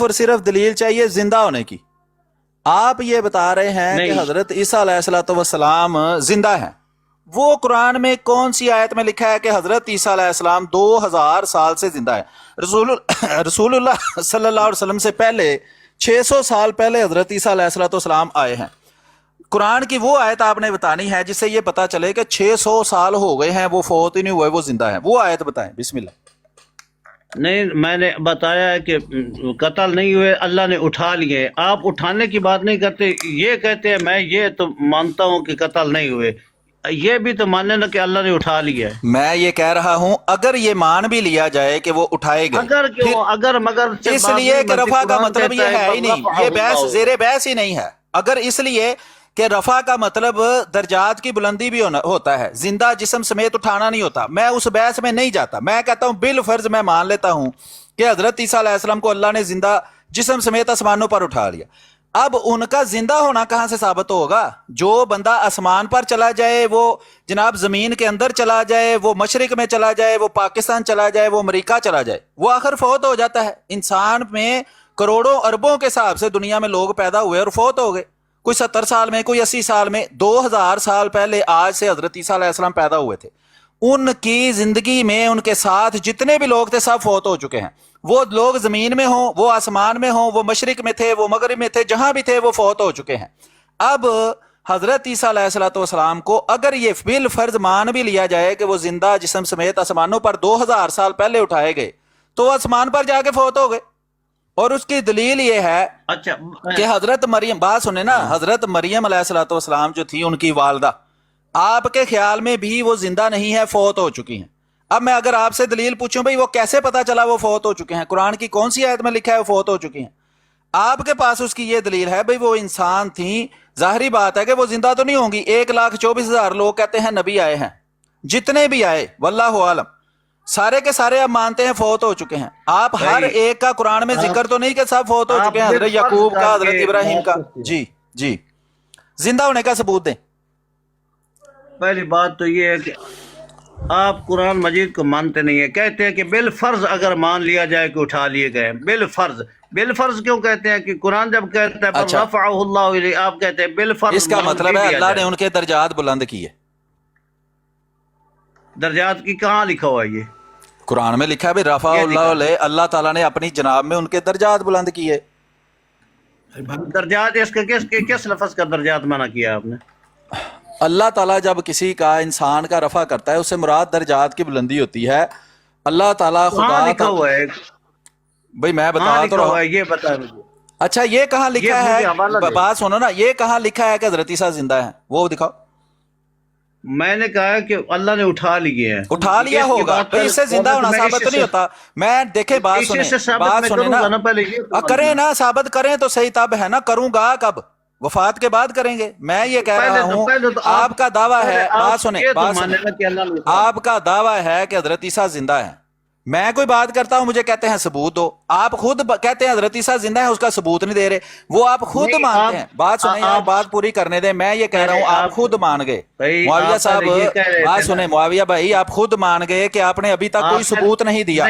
और सिर्फ दलील चाहिए जिंदा होने की। आप ये बता रहे हैं कि हजरत ईसा अलैहिस्सलाम जिंदा हैं। वो कुरान में कौन सी आयत में लिखा है कि हजरत ईसा अलैहिस्सलाम 2000 साल से जिंदा है? रसूलुल्लाह सल्लल्लाहु अलैहि वसल्लम से पहले 600 साल पहले हजरत ईसा अलैहिस्सलाम आए हैं। कुरान की वो आयत आपने बतानी है जिससे ये पता चले कि 600 साल हो गए हैं, वो फौत ही नहीं हुए, वो जिंदा है। वो आयत बताएं, बिस्मिल्लाह। नहीं, मैंने बताया है कि कत्ल नहीं हुए, अल्लाह ने उठा लिए। आप उठाने की बात नहीं करते, ये कहते हैं मैं ये तो मानता हूँ कि कत्ल नहीं हुए, ये भी तो मानने ना कि अल्लाह ने उठा लिया है। मैं ये कह रहा हूं अगर ये मान भी लिया जाए कि वो उठाए गए, अगर क्यों, अगर मगर इसलिए कि रफा का मतलब ये है ही नहीं, ये बहस जेरे बहस ही नहीं है। अगर इसलिए कि रफा का मतलब दर्जात की बुलंदी भी होता है, जिंदा जिस्म समेत उठाना नहीं होता, मैं उस बहस में नहीं जाता। मैं कहता हूं बिल फर्ज मैं मान लेता हूं कि हजरत ईसा अलैहिस्सलाम को अल्लाह ने जिंदा जिस्म समेत आसमानों पर उठा लिया। अब उनका जिंदा होना कहां से साबित होगा? जो बंदा आसमान पर चला जाए, वो जनाब जमीन के अंदर चला जाए, वो मशरिक में चला जाए, वो पाकिस्तान चला जाए, वो अमेरिका चला जाए, वो आखिर फौत हो जाता है। इंसान में करोड़ों अरबों के हिसाब से दुनिया में लोग पैदा हुए और फौत हो गए। कोई 70 साल में, कोई 80 साल में। 2000 साल पहले आज से हजरत ईसा अलैहिस्सलाम पैदा हुए थे। उनकी जिंदगी में उनके साथ जितने भी लोग थे सब फौत हो चुके हैं। वो लोग जमीन में हों, वो आसमान में हों, वो मशरिक में थे, वो मगरिब में थे, जहां भी थे वो फौत हो चुके हैं। अब हजरत ईसा अलैहिस्सलाम को अगर ये बिल फर्ज मान भी लिया जाए कि वो जिंदा जिस्म समेत आसमानों पर 2000 साल पहले उठाए गए, तो वो आसमान पर जाके फौत हो गए। और उसकी दलील ये है कि हजरत मरियम, बात सुने ना, हजरत मरियम अलैहिस्सलाम जो थी उनकी वालदा, आपके ख्याल में भी वो जिंदा नहीं है, फौत हो चुकी हैं। अब मैं अगर आपसे दलील पूछूं भाई वो कैसे पता चला वो फौत हो चुके हैं, कुरान की कौन सी आयत में लिखा है वो फौत हो चुकी हैं? आपके पास उसकी ये दलील है भाई वो इंसान थी, जाहिरी बात है कि वो जिंदा तो नहीं होंगी। 1,24,000 लोग कहते हैं नबी आए हैं, जितने भी आए वल्लाहु आलम, सारे के सारे आप मानते हैं फौत हो चुके हैं। आप हर एक का कुरान में जिक्र तो नहीं कि सब फौत हो चुके हैं, हजरत याकूब का, हजरत इब्राहिम का। जी जी, जिंदा होने का सबूत दें। पहली बात तो ये है कि आप कुरान मजीद को मानते नहीं है। कहते हैं कि बिल फर्ज अगर मान लिया जाए कि उठा लिए गए, बिल फर्ज। बिल फर्ज क्यों कहते हैं? कि कुरान जब कहता है अच्छा, रफ़अहुल्लाहु इलैहि, आप कहते हैं बिल फर्ज। इसका मतलब है अल्लाह ने उनके दर्जात बुलंद किए। दर्जात की कहाँ लिखा हुआ है? ये कुरान में लिखा है भाई रफ़अहुल्लाहु इलैहि, अल्लाह ताला ने अपनी जनाब में उनके दर्जात बुलंद किए। दर्जात इसके किस लफ्ज का दर्जात माना किया आपने? अल्लाह ताला जब किसी का, इंसान का रफा करता है, उससे मुराद दर्जात की बुलंदी होती है। अल्लाह ताला खुदा लिखा हुआ है भाई, मैं बता तो रहा हूं, ये बता मुझे। अच्छा ये कहाँ लिखा है? बात सुनो ना, ये कहाँ लिखा है कि हजरत ईसा जिंदा है? वो दिखाओ। मैंने कहा कि अल्लाह ने उठा लिए हैं। उठा लिया होगा तो इससे जिंदा होना साबित तो नहीं होता। मैं देखे, बात सुने ना, करें ना, साबित करें तो सही, तब है ना। करूंगा कब? वफात के बाद करेंगे। मैं ये कह रहा हूं आपका दावा है, बात सुने, आपका दावा है कि हजरत ईसा जिंदा है। मैं कोई बात करता हूं, मुझे कहते हैं सबूत दो। आप खुद कहते हैं हजरत ईसा जिंदा है, उसका सबूत नहीं दे रहे। वो आप खुद मानते हैं। बात सुने यार, बात पूरी करने दें। मैं ये कह रहा हूं आप खुद मान गए, मुआविया साहब, बात सुने मुआविया भाई, आप खुद मान गए कि आपने अभी तक कोई सबूत नहीं दिया।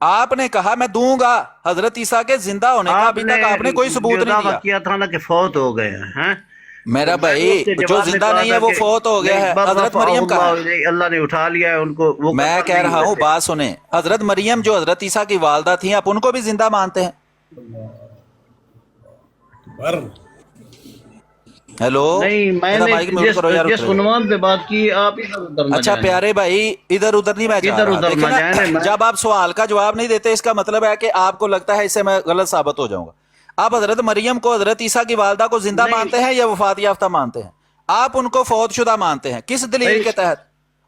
आपने कहा मैं दूंगा, हजरत ईसा के जिंदा होने का अभी तक आपने कोई सबूत नहीं दिया। था ना कि फौत हो गए हैं। मेरा भाई, जो जिंदा नहीं है वो फौत हो गया है। हजरत मरियम का अल्लाह ने उठा लिया है उनको। वो मैं कह रहा हूँ, बात सुने, हजरत मरियम जो हजरत ईसा की वालदा थी, आप उनको भी जिंदा मानते हैं? हेलो, नहीं, मैंने जिस उन्वान पे बात की आप इधर उधर। अच्छा प्यारे भाई, इधर उधर नहीं, मैं इधर उधर जब आप सवाल का जवाब नहीं देते, इसका मतलब है कि आपको लगता है इससे मैं गलत साबित हो जाऊंगा। आप हजरत मरियम को, हजरत ईसा की वालदा को जिंदा मानते हैं या वफात याफ्ता मानते हैं? आप उनको फौत शुदा मानते हैं। किस दलील के तहत?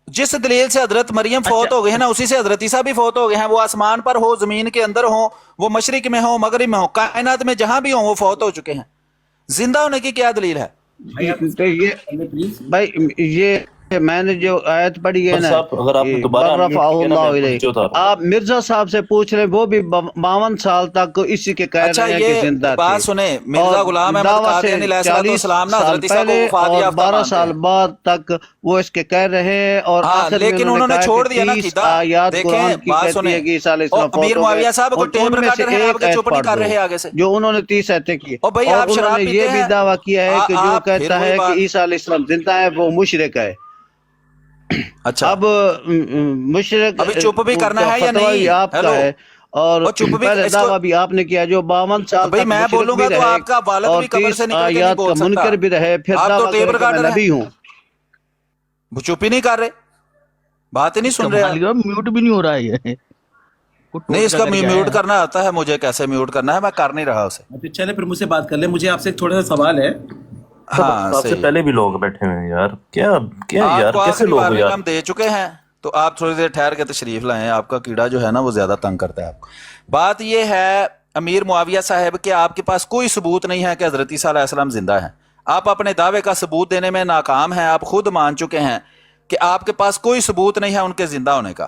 जिस दलील से हजरत मरियम फौत हो गए हैं ना, उसी से हजरत ईसा भी फौत हो गए हैं। वो आसमान पर हो, जमीन के अंदर हो, वो मशरिक में हो, मगरिब में हो, कायनात में जहां भी हो, वो फौत हो चुके हैं। जिंदा होने की क्या दलील है? भाई ये میں نے جو آیت پڑھی ہے نا، اگر آپ نے دوبارہ آپ مرزا صاحب سے پوچھ رہے، وہ بھی 52 سال تک اسی کے کہہ اچھا رہے ہیں کہ یہ زندہ بات تھے، سنیں، مرزا غلام احمد قادیانی علیہ الصلوۃ والسلام نا حضرت عیسیٰ کو وفات اور یافتہ 12 مانتے سال ہیں۔ بعد تک وہ اس کے کہہ رہے ہیں، اور ہاں آخر میں لیکن انہوں نے کہا چھوڑ کہ دیا نا 30 عقیدہ۔ آیات دیکھیں قرآن کی بات کہتی سنیں، ہے کہ عیسیٰ علیہ السلام امیر فوت ہو معاویہ گئے، صاحب کو اور ٹیپ ان میں سے ریکارڈر ہے، آپ ایک کے آیت چپ نہیں پڑھ کر دو رہے آگے سے۔ جو انہوں نے 30 آیتیں کی، اور بھائی اور آپ انہوں شراب نے پیتے یہ بھی ہیں، دعویٰ کیا ہے کہ جو آپ پھر کہتا وہی ہے کہ بات۔ عیسیٰ علیہ السلام زندہ ہے وہ مشرک ہے۔ اچھا اب مشرک ابھی چپ بھی کرنا ہے یا فتویٰ بھی نہیں؟ آپ کا ہیلو، ہے، اور وہ چپ بھی پہلے اس کو، دعویٰ بھی آپ نے کیا جو 52 سال بھائی تک میں مشرک بولوں گا بھی تو رہے آپ کا والد اور بھی قبر 30 سے نکل کے نہیں آیات بول کا سکتا۔ منکر بھی رہے، پھر آپ تو دعویٰ ٹیپ کرے کہ میں ریکارڈر ہیں، نبی ہوں۔ وہ چپ ہی نہیں کر رہے، بات ہی نہیں سن رہے آپ۔ میوٹ بھی نہیں ہو رہا ہے یہ نہیں اس کا میوٹ کرنا آتا ہے مجھے، کیسے میوٹ کرنا ہے، میں کر نہیں رہا اسے۔ چلے پھر مجھ سے بات کر لیں، مجھے آپ سے ایک تھوڑا سا سوال ہے۔ ہاں آپ سے صحیح، پہلے بھی لوگ بیٹھے ہوئے ہیں یار، کیا آپ یار، کو کیسے آخری لوگ ہو وارننگ یار؟ ہم دے چکے ہیں، تو آپ تھوڑی دیر ٹھہر کے تشریف لائیں، آپ کا کیڑا جو ہے نا وہ زیادہ تنگ کرتا ہے آپ کو۔ بات یہ ہے امیر معاویہ صاحب کہ آپ کے پاس کوئی ثبوت نہیں ہے کہ حضرت عیسیٰ علیہ السلام زندہ ہیں، آپ اپنے دعوے کا ثبوت دینے میں ناکام ہیں، آپ خود مان چکے ہیں کہ آپ کے پاس کوئی ثبوت نہیں ہے ان کے زندہ ہونے کا۔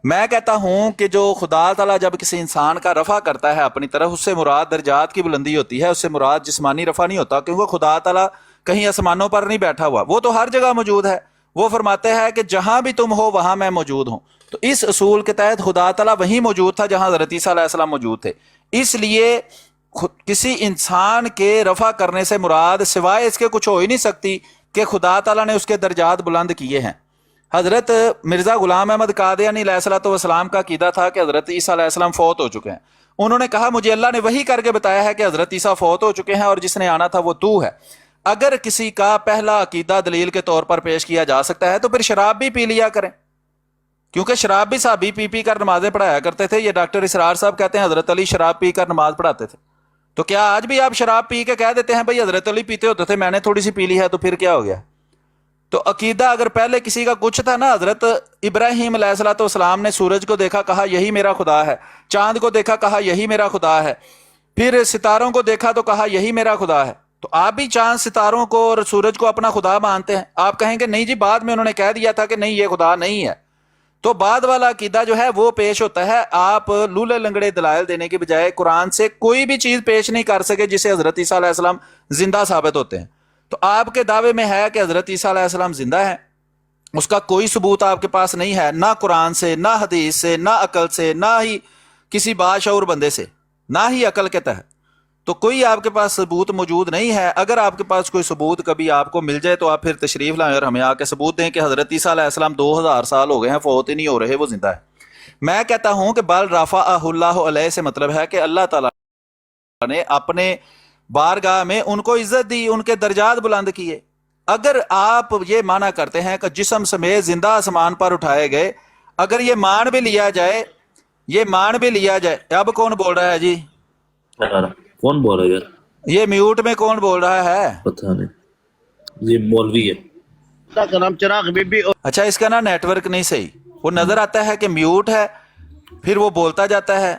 میں کہتا ہوں کہ جو خدا تعالیٰ جب کسی انسان کا رفع کرتا ہے اپنی طرف، اس سے مراد درجات کی بلندی ہوتی ہے، اس سے مراد جسمانی رفع نہیں ہوتا، کیونکہ خدا تعالیٰ کہیں آسمانوں پر نہیں بیٹھا ہوا، وہ تو ہر جگہ موجود ہے۔ وہ فرماتے ہیں کہ جہاں بھی تم ہو وہاں میں موجود ہوں، تو اس اصول کے تحت خدا تعالیٰ وہیں موجود تھا جہاں حضرت عیسیٰ علیہ السلام موجود تھے۔ اس لیے کسی انسان کے رفع کرنے سے مراد سوائے اس کے کچھ ہو ہی نہیں سکتی کہ خدا تعالیٰ نے اس کے درجات بلند کیے ہیں۔ حضرت مرزا غلام احمد قادیانی علیہ الصلوۃ والسلام کا عقیدہ تھا کہ حضرت عیسیٰ علیہ السلام فوت ہو چکے ہیں۔ انہوں نے کہا مجھے اللہ نے وحی کر کے بتایا ہے کہ حضرت عیسیٰ فوت ہو چکے ہیں اور جس نے آنا تھا وہ تو ہے۔ اگر کسی کا پہلا عقیدہ دلیل کے طور پر پیش کیا جا سکتا ہے تو پھر شراب بھی پی لیا کریں، کیونکہ شراب بھی صحابی پی پی کر نمازیں پڑھایا کرتے تھے۔ یہ ڈاکٹر اسرار صاحب کہتے ہیں حضرت علی شراب پی کر نماز پڑھاتے تھے، تو کیا آج بھی آپ شراب پی کے کہہ دیتے ہیں بھائی حضرت علی پیتے ہوتے تھے، میں نے تھوڑی سی پی لی ہے تو پھر کیا ہو گیا؟ تو عقیدہ اگر پہلے کسی کا کچھ تھا نا، حضرت ابراہیم علیہ الصلوۃ والسلام نے سورج کو دیکھا کہا یہی میرا خدا ہے، چاند کو دیکھا کہا یہی میرا خدا ہے، پھر ستاروں کو دیکھا تو کہا یہی میرا خدا ہے۔ تو آپ بھی چاند ستاروں کو اور سورج کو اپنا خدا مانتے ہیں؟ آپ کہیں گے نہیں جی بعد میں انہوں نے کہہ دیا تھا کہ نہیں یہ خدا نہیں ہے۔ تو بعد والا عقیدہ جو ہے وہ پیش ہوتا ہے، آپ لولے لنگڑے دلائل دینے کے بجائے قرآن سے کوئی بھی چیز پیش نہیں کر سکے جسے حضرت عیسیٰ علیہ السلام زندہ ثابت ہوتے ہیں۔ تو آپ کے دعوے میں ہے کہ حضرت عیسیٰ علیہ السلام زندہ ہے، اس کا کوئی ثبوت آپ کے پاس نہیں ہے، نہ قرآن سے، نہ حدیث سے، نہ عقل سے، نہ ہی کسی باشعور بندے سے، نہ ہی عقل کے تحت، تو کوئی آپ کے پاس ثبوت موجود نہیں ہے۔ اگر آپ کے پاس کوئی ثبوت کبھی آپ کو مل جائے تو آپ پھر تشریف لائیں اور ہمیں آ کے ثبوت دیں کہ حضرت عیسیٰ علیہ السلام 2000 سال ہو گئے ہیں فوت ہی نہیں ہو رہے، وہ زندہ ہے۔ میں کہتا ہوں کہ بل رفعہ اللہ علیہ سے مطلب ہے کہ اللہ تعالیٰ نے اپنے بارگاہ میں ان کو عزت دی، ان کے درجات بلند کیے۔ اگر آپ یہ مانا کرتے ہیں کہ جسم سمیت زندہ آسمان پر اٹھائے گئے، اگر یہ مان بھی لیا جائے، اب کون بول رہا ہے جی؟ کون بول رہا ہے یار؟ یہ میوٹ میں کون بول رہا ہے؟ پتہ نہیں، یہ مولوی ہے۔ اللہ کا نام چراغ بی بی، اچھا اس کا نا نیٹ ورک نہیں صحیح، وہ نظر آتا ہے کہ میوٹ ہے، پھر وہ بولتا جاتا ہے،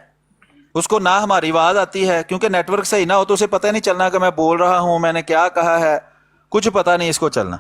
اس کو نہ ہماری آواز آتی ہے، کیونکہ نیٹ ورک صحیح نہ ہو تو اسے پتہ نہیں چلنا کہ میں بول رہا ہوں، میں نے کیا کہا ہے، کچھ پتہ نہیں اس کو چلنا۔